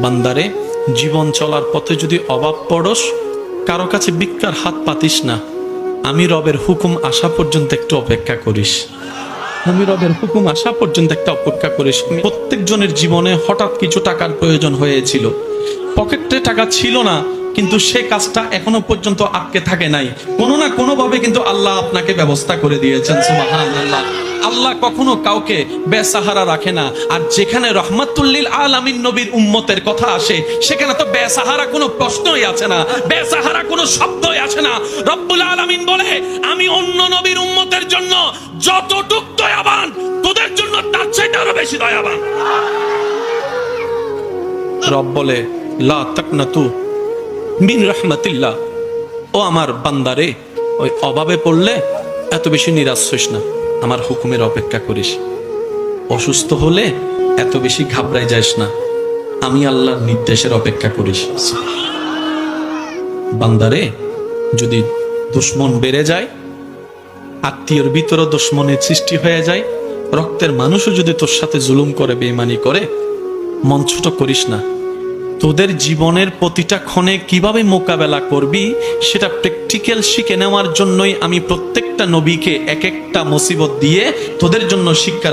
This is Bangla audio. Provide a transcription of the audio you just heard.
বান্দারে, জীবন চলার পথে যদি অভাব পড়স, কারো কাছে ভিক্ষার হাত পাতিস না। আমি রবের হুকুম আসা পর্যন্ত একটু অপেক্ষা করিস। আমি রবের হুকুম আসা পর্যন্ত একটা অপেক্ষা করিস। প্রত্যেক জনের জীবনে হঠাৎ কিছু টাকার প্রয়োজন হয়েছিল, পকেটে টাকা ছিল না, কিন্তু সে কাজটা এখনো পর্যন্ত আটকে থাকে নাই। কোনো না কোনো ভাবে কিন্তু আল্লাহ আপনাকে ব্যবস্থা করে দিয়েছেন। সুবহানাল্লাহ। আল্লাহ কখনো কাউকে বেসাহারা রাখে না। আর যেখানে রহমাতুল্লিল আলামিন নবীর উম্মতের কথা আসে, সেখানে তো বেসাহারা কোনো প্রশ্নই আছে না, বেসাহারা কোনো শব্দই আসে না। রব্বুল আলামিন বলে, আমি অন্য নবীর উম্মতের জন্য যতটুক দয়াবান, তোদের জন্য তার চাইতে আরো বেশি দয়াবান। রব বলে, লা তাকনাতু মিন রাহমাতিল্লাহ। ও আমার বান্দারে, ওই অভাবে পড়লে এত বেশি নিরাশ হইস না, আমার হুকুমের অপেক্ষা করিস। অসুস্থ হলে এত বেশি ঘাবড়াই যাস না, আমি আল্লাহর নির্দেশের অপেক্ষা করিস। বান্দারে, যদি দুশ্মন বেড়ে যায়, আত্মীয়র ভিতরে দুশ্মনের সৃষ্টি হয়ে যায়, রক্তের মানুষও যদি তোর সাথে জুলুম করে, বেঈমানি করে, মন ছোট করিস না। তোদের জীবনের প্রতিটা ক্ষণে কিভাবে মোকাবেলা করবি সেটা প্র্যাকটিক্যাল শিখে নেওয়ার জন্যই আমি প্রত্যেকটা নবীকে এক একটা মুসিবত দিয়ে তোদের জন্য শিক্ষা